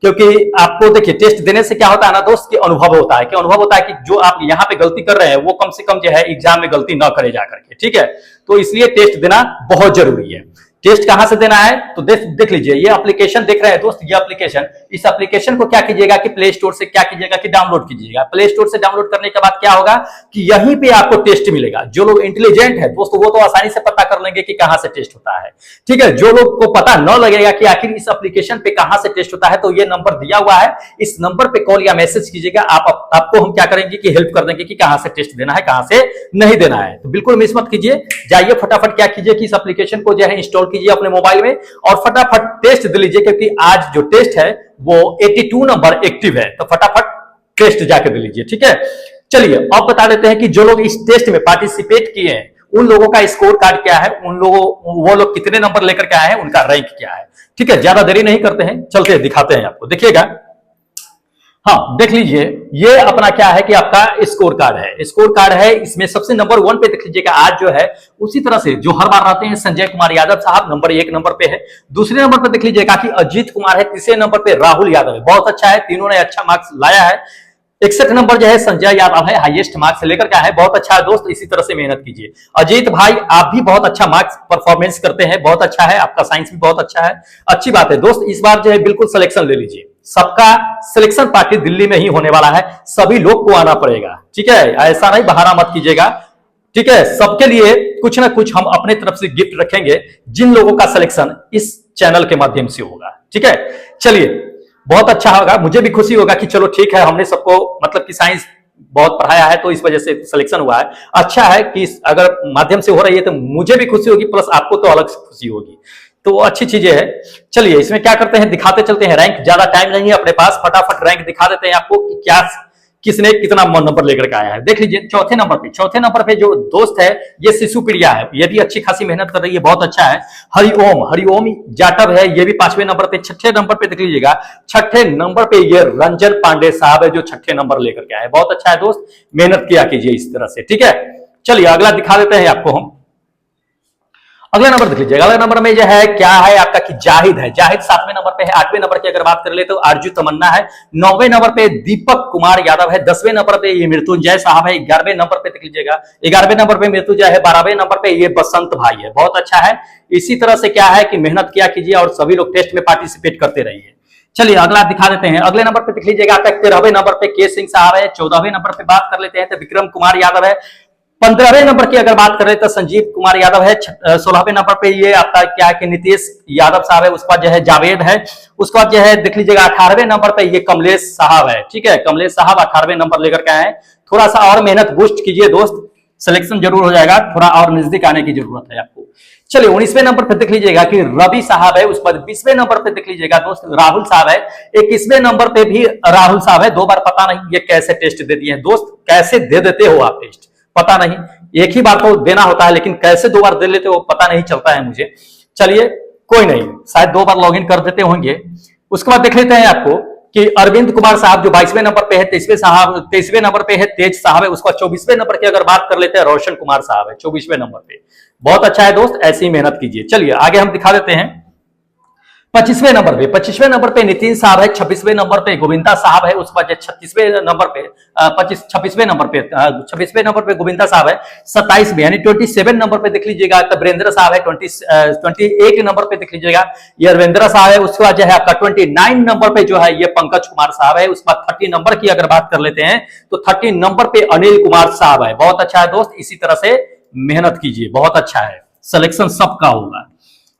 क्योंकि आपको देखिए टेस्ट देने से क्या होता है ना दोस्त, कि अनुभव होता है, कि अनुभव होता है कि जो आप यहाँ पे गलती कर रहे हैं वो कम से कम जो है एग्जाम में गलती ना करे जाकर के, ठीक है। तो इसलिए टेस्ट देना बहुत जरूरी है। टेस्ट कहां से देना है तो देख लीजिए, ये एप्लीकेशन देख रहे हैं दोस्त, ये एप्लीकेशन, इस एप्लीकेशन को क्या कीजिएगा कि प्ले स्टोर से क्या कीजिएगा कि डाउनलोड कीजिएगा। प्ले स्टोर से डाउनलोड करने के बाद क्या होगा कि यहीं पे आपको टेस्ट मिलेगा। जो लोग इंटेलिजेंट है दोस्तों वो तो आसानी से पता कर लेंगे कि कहां से टेस्ट होता है, ठीक है। जो लोग को पता न लगेगा कि आखिर इस एप्लीकेशन पे कहां से टेस्ट होता है, तो ये नंबर दिया हुआ है, इस नंबर पे कॉल या मैसेज कीजिएगा। आपको हम क्या करेंगे कि हेल्प कर देंगे कि कहां से टेस्ट देना है, कहां से नहीं देना है। तो बिल्कुल मिस मत कीजिए, जाइए फटाफट क्या कीजिए कि इस एप्लीकेशन को जो है इंस्टॉल कीजिए अपने मोबाइल में और फटाफट टेस्ट दे लीजिए, क्योंकि आज जो टेस्ट है वो 82 नंबर एक्टिव है। तो फटाफट टेस्ट जाके दे लीजिए, ठीक है। चलिए अब बता देते हैं कि जो लोग इस टेस्ट में पार्टिसिपेट किए हैं उन लोगों का स्कोर कार्ड क्या है, वो लोग कितने नंबर लेकर के आए हैं, उनका रैंक क्या है, ठीक है। ज्यादा देरी नहीं करते हैं, चलते हैं दिखाते हैं आपको, देखिएगा। हाँ देख लीजिए, ये अपना क्या है कि आपका स्कोर कार्ड है। स्कोर कार्ड है, इसमें सबसे नंबर 1 पे देख लीजिएगा आज जो है उसी तरह से जो हर बार रहते हैं संजय कुमार यादव साहब नंबर 1 नंबर पे है। दूसरे नंबर पे देख लीजिएगा कि अजीत कुमार है। तीसरे नंबर पे राहुल यादव है, बहुत अच्छा है, तीनों ने अच्छा मार्क्स लाया है। 61 नंबर जो है संजय यादव है, हाईएस्ट मार्क्स लेकर के आए, बहुत अच्छा है दोस्त, इसी तरह से मेहनत कीजिए। अजीत भाई आप भी बहुत अच्छा मार्क्स परफॉर्मेंस करते हैं, बहुत अच्छा है, आपका साइंस भी बहुत अच्छा है, अच्छी बात है दोस्त। इस बार जो है बिल्कुल सिलेक्शन ले लीजिए, सबका सिलेक्शन पार्टी दिल्ली में ही होने वाला है, सभी लोग को आना पड़ेगा, ठीक है। ऐसा नहीं बहाना मत कीजिएगा, ठीक है। सबके लिए कुछ ना कुछ हम अपने तरफ से गिफ्ट रखेंगे जिन लोगों का सिलेक्शन इस चैनल के माध्यम से होगा, ठीक है। चलिए बहुत अच्छा होगा, मुझे भी खुशी होगा कि चलो ठीक है, हमने सबको मतलब कि साइंस बहुत पढ़ाया है तो इस वजह से सिलेक्शन हुआ है। अच्छा है कि अगर माध्यम से हो रही है तो मुझे भी खुशी होगी, प्लस आपको तो अलग से खुशी होगी, तो अच्छी चीजें है। चलिए इसमें क्या करते हैं, दिखाते चलते हैं रैंक। ज्यादा टाइम नहीं है अपने पास, फटाफट रैंक दिखा देते हैं आपको कि क्या किसने कितना नंबर लेकर के आया है। देख लीजिए चौथे नंबर पे जो दोस्त है ये शिशु प्रिया है, ये भी अच्छी खासी मेहनत कर रही है, बहुत अच्छा है। हरिओम जाटव है, ये भी 5वें नंबर पे। 6ठे नंबर पे देख लीजिएगा, 6ठे नंबर पे ये रंजन पांडे साहब है जो 6ठे नंबर लेकर के आए, बहुत अच्छा है दोस्त, मेहनत किया कीजिए इस तरह से, ठीक है। चलिए अगला दिखा देते हैं आपको हम। अगला नंबर देख लीजिएगा, अगला नंबर में जो है क्या है आपका कि जाहिद है। जाहिद 7वें नंबर पे है। 8वें नंबर की अगर बात कर ले तो आरजू तमन्ना है। 9वें नंबर पे दीपक कुमार यादव है। 10वें नंबर पे ये मृत्युंजय साहब है। 11वें नंबर पे देख लीजिएगा, 11वें नंबर पे मृत्युंजय है। 12वें नंबर पे ये बसंत भाई है, बहुत अच्छा है। इसी तरह से क्या है कि मेहनत किया कीजिए और सभी लोग टेस्ट में पार्टिसिपेट करते रहिए। चलिए अगला दिखा देते हैं। अगले नंबर पे देख लीजिएगा आपका 13वें नंबर पे के सिंह साहब है। 14वें नंबर पे बात कर लेते हैं तो विक्रम कुमार यादव है। 15वें नंबर की अगर बात करें तो संजीव कुमार यादव है। 16वें नंबर पे ये आपका क्या है कि नीतीश यादव साहब है। उसके बाद जो है जावेद है। उसके बाद जो है देख लीजिएगा 18वें नंबर पे ये कमलेश साहब है, ठीक है। कमलेश साहब 18वें नंबर लेकर के आए। थोड़ा सा और मेहनत बूस्ट कीजिए दोस्त, सिलेक्शन जरूर हो जाएगा, थोड़ा और नजदीक आने की जरूरत है आपको। चलिए 19वें नंबर पे देख लीजिएगा कि रवि साहब है। उस पर 20वें नंबर पे देख लीजिएगा दोस्त राहुल साहब है। 21वें नंबर पे भी राहुल साहब है। 2 बार पता नहीं ये कैसे टेस्ट दे दिए हैं दोस्त, कैसे दे देते हो आप टेस्ट, पता नहीं, एक ही बार तो देना होता है लेकिन कैसे 2 बार दे लेते हो पता नहीं चलता है मुझे। चलिए कोई नहीं, शायद 2 बार लॉगिन कर देते होंगे। उसके बाद देख लेते हैं आपको कि अरविंद कुमार साहब जो 22वें नंबर पे है। 23वें नंबर पे है तेज साहब है। उसका 24वें नंबर की अगर बात कर लेते हैं रोशन कुमार साहब है 24वें नंबर पे, बहुत अच्छा है दोस्त, ऐसी मेहनत कीजिए। चलिए आगे हम दिखा देते हैं 25वें नंबर पे नितिन साहब है, 26वें नंबर पे गोविंदा साहब है, उसके बाद 36वें नंबर पे 26वें नंबर पे गोविंदा साहब है, 27वें यानी 27 नंबर पे देख लीजिएगा तो वीरेंद्र साहब है, 28 नंबर पे देख लीजिएगा ये रविंद्र साहब है, उसके बाद जो है आपका 29 नंबर पे जो है ये पंकज कुमार साहब है, उसके बाद 30 नंबर की अगर बात कर लेते हैं तो 30 नंबर पे अनिल कुमार साहब है। बहुत अच्छा है दोस्त, इसी तरह से मेहनत कीजिए, बहुत अच्छा है, सिलेक्शन सबका होगा।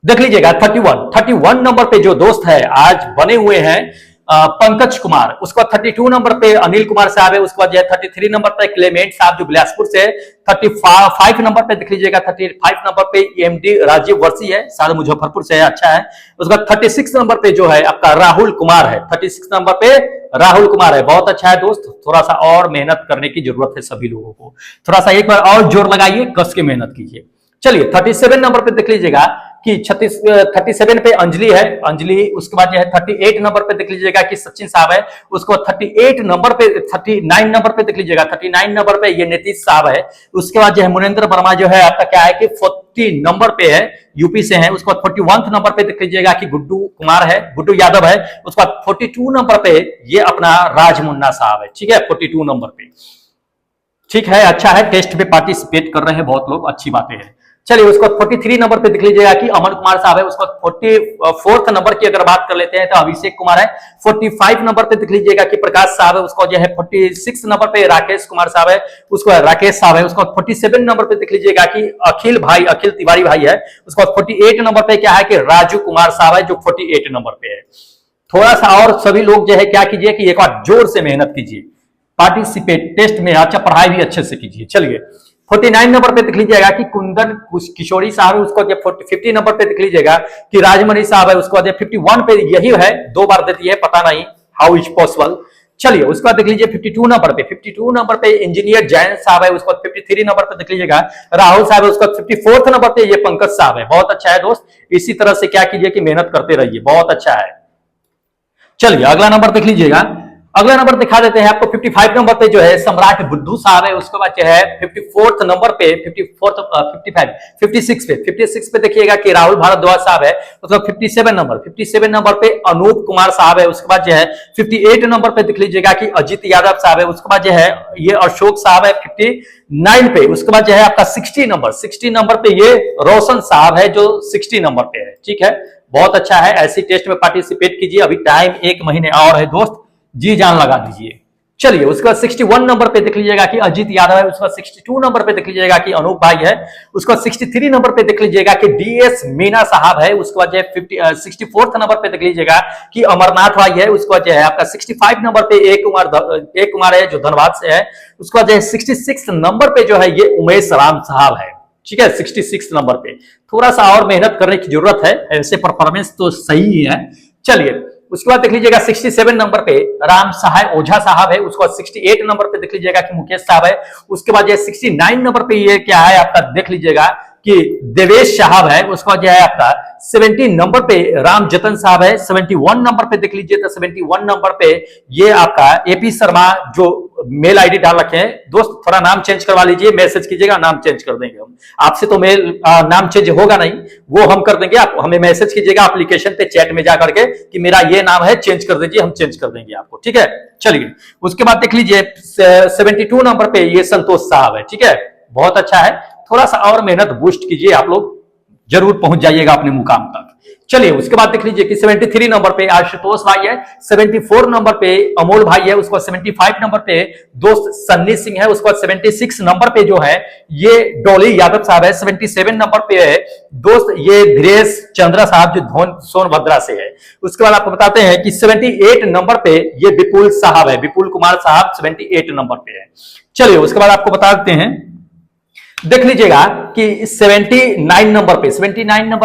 देख लीजिएगा 31 नंबर पे जो दोस्त है आज बने हुए हैं पंकज कुमार, उसके बाद 32 नंबर पे अनिल कुमार साहब है, उसके बाद 33 नंबर पे क्लेमेंट साहब जो बिलासपुर से, 35 नंबर पे देख लीजिएगा 35 नंबर पे एमडी राजीव वर्षी है, शायद मुजफ्फरपुर से है, अच्छा है। उसके बाद 36 नंबर पे जो है आपका राहुल कुमार है, 36 नंबर पे राहुल कुमार है, बहुत अच्छा है दोस्त। थोड़ा सा और मेहनत करने की जरूरत है सभी लोगों को, थोड़ा सा एक बार और जोर लगाइए, कस के मेहनत कीजिए। चलिए 37 नंबर पे देख लीजिएगा कि 37 पे अंजलि है, अंजलि, उसके बाद जो है 38 नंबर पे देख लीजिएगा कि सचिन साहब है, उसको 38 नंबर पे 39 नंबर पे देख लीजिएगा 39 नंबर पे ये नीतीश साहब है, उसके बाद जो है मुनेंद्र वर्मा जो है आपका क्या है कि 40 नंबर पे है, यूपी से है, उसके बाद 41 नंबर पे देख लीजिएगा कि गुड्डू कुमार है, गुड्डू यादव है, उसके बाद 42 नंबर पे ये अपना राज मुन्ना साहब है, ठीक है, 42 नंबर पे, ठीक है, अच्छा है, टेस्ट पे पार्टिसिपेट कर रहे हैं बहुत लोग, अच्छी बातें हैं। चलिए उसको 43 नंबर पे देख लीजिएगा कि अमन कुमार साहब है, उसको 44 नंबर की अगर बात कर लेते हैं तो अभिषेक कुमार है, 45 नंबर पे देख लीजिएगा कि प्रकाश साहब है, उसको जो है 46 नंबर पे राकेश कुमार साहब है, उसको राकेश साहब है, उसको 47 नंबर पे देख लीजिएगा कि अखिल तिवारी भाई है, उसको 48 नंबर पे क्या है कि राजू कुमार साहब है जो 48 नंबर पे है। थोड़ा सा और सभी लोग जो है क्या कीजिए कि एक बार जोर से मेहनत कीजिए, पार्टिसिपेट टेस्ट में, अच्छा पढ़ाई भी अच्छे से कीजिए। चलिए 49 नंबर पे देख लीजिएगा कि कुंदन किशोरी साहब है, उसको 50 नंबर पे देख लीजिएगा कि राजमणि साहब है, उसको 51 पे यही है, 2 बार देती है, पता नहीं हाउ इज पॉसिबल। चलिए उसका देख लीजिए 52 नंबर पे, 52 नंबर पे इंजीनियर जैन साहब है, उसको 53 नंबर पे देख लीजिएगा राहुल साहब है, उसका 54 नंबर पे ये पंकज साहब है। बहुत अच्छा है दोस्त, इसी तरह से क्या कीजिए कि मेहनत करते रहिए, बहुत अच्छा है। चलिए अगला नंबर देख लीजिएगा, अगला नंबर दिखा देते हैं आपको 55 नंबर पे जो है सम्राट बुद्धू साहब है, उसके बाद जो है 54th नंबर पे 56 पे देखिएगा कि राहुल भारद्वाज साहब है, उसका 57 नंबर पे अनूप कुमार साहब है, उसके बाद जो है 58 नंबर पे देख लीजिएगा कि अजित यादव साहब है, उसके बाद जो है ये अशोक साहब है 59 पे, उसके बाद जो है आपका 60 नंबर पे ये रोशन साहब है जो 60 नंबर पे है, ठीक है, बहुत अच्छा है। ऐसी टेस्ट में पार्टिसिपेट कीजिए, अभी टाइम 1 महीने और है दोस्त, जी जान लगा दीजिए। चलिए उसके बाद 61 नंबर पे देख लीजिएगा कि अजीत यादव है, उसके बाद 62 नंबर पे देख लीजिएगा कि अनूप भाई है, उसके बाद 63 नंबर पे देख लीजिएगा कि डीएस मीना साहब है, उसके बाद 64th नंबर पे देख लीजिएगा कि अमरनाथ भाई है, उसके बाद जो है आपका 65 नंबर पे एक कुमार है जो धनबाद से है, उसके बाद 66 नंबर पे जो है ये उमेश राम साहब है, ठीक है, 66 नंबर पे। थोड़ा सा और मेहनत करने की जरूरत है, ऐसे परफॉर्मेंस तो सही है। चलिए उसके बाद देख लीजिएगा 67 नंबर पे राम सहाय ओझा साहब है, उसके बाद 68 नंबर पे देख लीजिएगा कि मुकेश साहब है, उसके बाद 69 नंबर पे ये क्या है आपका देख लीजिएगा कि देवेश साहब है, उसके बाद जो है आपका 70 नंबर पे राम जतन साहब है, 71 नंबर पे देख लीजिए तो 71 नंबर पे ये आपका एपी शर्मा जो मेल आईडी डाल रखे हैं, दोस्त थोड़ा नाम चेंज करवा लीजिए, मैसेज कीजिएगा, नाम चेंज कर देंगे हम, आपसे तो मेल नाम चेंज होगा नहीं, वो हम कर देंगे, आप हमें मैसेज कीजिएगा एप्लीकेशन पे चैट में जाकर के कि मेरा ये नाम है, चेंज कर दीजिए, हम चेंज कर देंगे आपको, ठीक है। चलिए उसके बाद देख लीजिए 72 नंबर पे ये संतोष साहब है, ठीक है, बहुत अच्छा है। थोड़ा सा और मेहनत बूस्ट कीजिए, आप लोग जरूर पहुंच जाइएगा अपने मुकाम तक। चलिए उसके बाद देख लीजिए कि 73 नंबर पे आशुतोष भाई है, 74 नंबर पे अमोल भाई है, उसको 75 नंबर पे दोस्त सन्नी सिंह है, उसको 76 नंबर पे जो है ये डॉली यादव साहब है, 77 नंबर पे है दोस्त ये धीरेश चंद्रा साहब जो सोनभद्रा से है। उसके बाद आपको बताते हैं कि 78 नंबर पे ये विपुल साहब है, विपुल कुमार साहब 78 नंबर पे है। चलिए उसके बाद आपको बता देते हैं, देख लीजिएगा कि 79 नंबर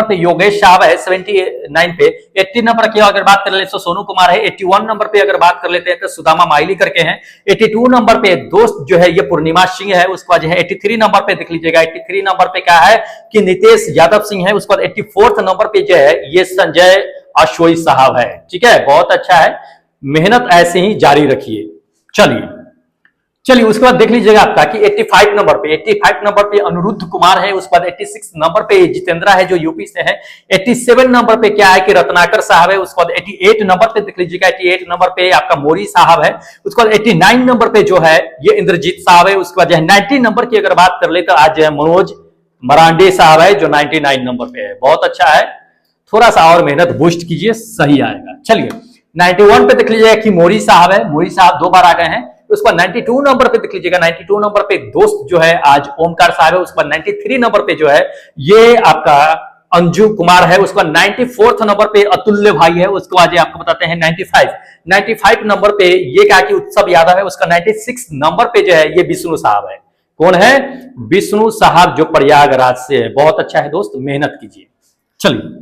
पे योगेश साहब है, 79 पे 80 नंबर की अगर बात कर ले तो सोनू कुमार है, 81 नंबर पे अगर बात कर लेते हैं तो सुदामा माइली करके हैं, 82 नंबर पे दोस्त जो है ये पूर्णिमा सिंह है, उसके बाद जो है 83 नंबर पे देख लीजिएगा 83 नंबर पे क्या है कि नितेश यादव सिंह है, उसके बाद 84th नंबर पे जो है ये संजय अशोई साहब है, ठीक है, बहुत अच्छा है, मेहनत ऐसे ही जारी रखिए। चलिए चलिए उसके बाद देख लीजिएगा आपका कि 85 नंबर पे अनिरुद्ध कुमार है। उसके बाद 86 नंबर पे जितेंद्रा है जो यूपी से है। 87 नंबर पे क्या है कि रत्नाकर साहब है। उसके बाद 88 नंबर पे देख लीजिएगा, 88 नंबर पे आपका मोरी साहब है। उसके बाद 89 नंबर पे जो है ये इंद्रजीत साहब है। उसके बाद जो है 90 नंबर की अगर बात कर ले तो आज जो है मनोज मरांडे साहब है जो 99 नंबर पे है। बहुत अच्छा है, थोड़ा सा और मेहनत बूस्ट कीजिए, सही आएगा। चलिए 91 पे देख लीजिएगा कि मोरी साहब है। मोरी साहब 2 बार आ गए हैं। उसके बाद 92 नंबर पे देख लीजिएगा, 92 नंबर पे दोस्त जो है आज ओमकार साहब है। उसके बाद 93 नंबर पे जो है ये आपका अंजू कुमार है। उसके बाद 94th नंबर पे अतुल्य भाई है। उसके बाद आपको बताते हैं 95 नंबर पे ये क्या कि उत्सव यादव है। उसका 96 नंबर पे जो है ये विष्णु साहब है। कौन है? विष्णु साहब जो प्रयागराज से है। बहुत अच्छा है दोस्त, मेहनत कीजिए। चलिए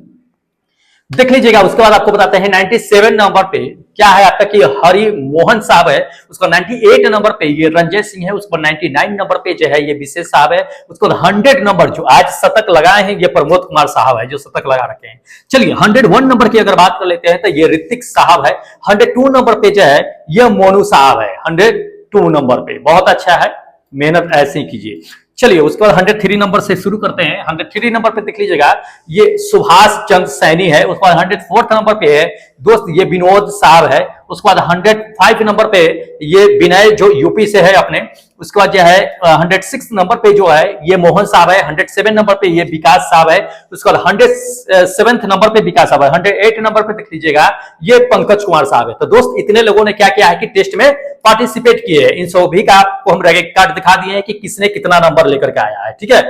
देख लीजिएगा, उसके बाद आपको बताते हैं 97 नंबर पे क्या है आपका कि हरि मोहन साहब है। उसको 98 नंबर पे ये रंजय सिंह है। उसको 99 नंबर पे जो है ये विशेष साहब है। उसको 100 नंबर जो आज शतक लगाए हैं ये प्रमोद कुमार साहब है जो शतक लगा रखे हैं। चलिए 101 नंबर की अगर बात कर लेते हैं तो ये ऋतिक साहब है। 102 नंबर पे जो है ये मोनू साहब है। 102 नंबर पे, बहुत अच्छा है, मेहनत ऐसे ही कीजिए। चलिए उसके बाद 103 नंबर से शुरू करते हैं। 103 नंबर पे देख लीजिएगा ये सुभाष चंद्र सैनी है। उसके बाद 104 नंबर पे है दोस्त ये विनोद साहब है। उसके बाद 105 नंबर पे ये विनय जो यूपी से है अपने। उसके बाद जो है 106 नंबर पे जो है ये मोहन साहब है। 107 नंबर पे ये विकास साहब है। उसके बाद 107 नंबर पे विकास साहब है। 108 नंबर पे देख लीजिएगा ये पंकज कुमार साहब है। तो दोस्त इतने लोगों ने क्या किया है कि टेस्ट में पार्टिसिपेट किए हैं। इन सभी का आपको हम रैंक कार्ड दिखा दिए हैं कि किसने कितना नंबर लेकर के आया है। ठीक है,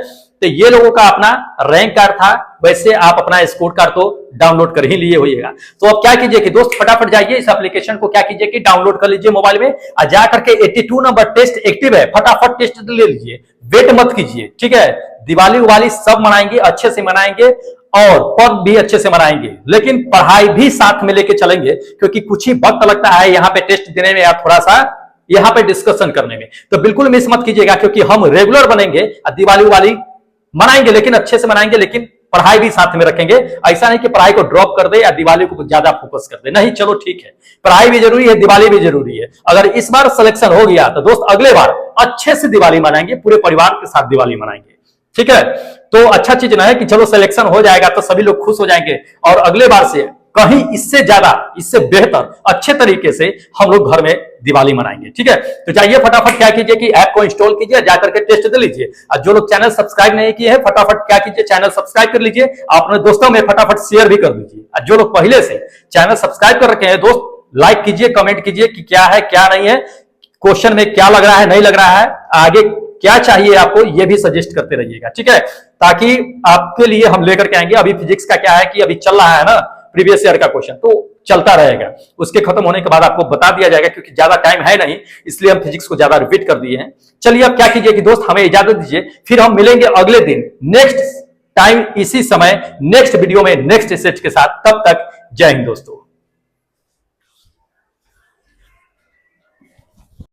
तो ये लोगों का अपना रैंक कार्ड था। वैसे आप अपना स्कोर कार्ड तो डाउनलोड कर ही लिए होइएगा। तो अब क्या कीजिए कि दोस्त फटाफट जाइए इस एप्लीकेशन को क्या कीजिए कि डाउनलोड कर लीजिए मोबाइल में और जाकर के 82 नंबर टेस्ट एक्टिव है, फटाफट टेस्ट ले लीजिए, वेट मत कीजिए। ठीक है, दिवाली उवाली सब मनाएंगे, अच्छे से मनाएंगे और पर्व भी अच्छे से मनाएंगे, लेकिन पढ़ाई भी साथ में लेके चलेंगे क्योंकि कुछ ही वक्त लगता है यहाँ पे टेस्ट देने में या थोड़ा सा यहाँ पे डिस्कशन करने में। तो बिल्कुल मिस मत कीजिएगा क्योंकि हम रेगुलर बनेंगे और दिवाली वाली मनाएंगे, लेकिन अच्छे से मनाएंगे, लेकिन पढ़ाई भी साथ में रखेंगे। ऐसा नहीं कि पढ़ाई को ड्रॉप कर दे या दिवाली को ज्यादा फोकस कर दे, नहीं। चलो ठीक है, पढ़ाई भी जरूरी है, दिवाली भी जरूरी है। अगर इस बार सिलेक्शन हो गया तो दोस्त अगले बार अच्छे से दिवाली मनाएंगे, पूरे परिवार के साथ दिवाली मनाएंगे। ठीक है, तो अच्छा चीज ना है कि चलो सिलेक्शन हो जाएगा तो सभी लोग खुश हो जाएंगे और अगले बार से कहीं इससे ज्यादा, इससे बेहतर, अच्छे तरीके से हम लोग घर में दिवाली मनाएंगे। ठीक है, तो जाइए फटाफट क्या कीजिए कि ऐप को इंस्टॉल कीजिए, जाकर के टेस्ट दे लीजिए। और जो लोग चैनल सब्सक्राइब नहीं किए हैं फटाफट क्या कीजिए, चैनल सब्सक्राइब कर लीजिए, अपने दोस्तों में फटाफट शेयर भी कर दीजिए। और जो लोग पहले से चैनल सब्सक्राइब कर रखे हैं दोस्त, लाइक कीजिए, कमेंट कीजिए कि क्या है क्या नहीं है, क्वेश्चन में क्या लग रहा है नहीं लग रहा है, आगे क्या चाहिए आपको, ये भी सजेस्ट करते रहिएगा। ठीक है, ताकि आपके लिए हम लेकर के आएंगे। अभी फिजिक्स का क्या है कि अभी चल रहा है ना प्रीवियस ईयर का क्वेश्चन, तो चलता रहेगा, उसके खत्म होने के बाद आपको बता दिया जाएगा क्योंकि ज्यादा टाइम है नहीं, इसलिए हम फिजिक्स को ज्यादा रिपीट कर दिए हैं। चलिए अब क्या कीजिए कि दोस्त हमें इजाजत दीजिए, फिर हम मिलेंगे अगले दिन नेक्स्ट टाइम इसी समय नेक्स्ट वीडियो में नेक्स्ट सेट के साथ। तब तक जय हिंद दोस्तों।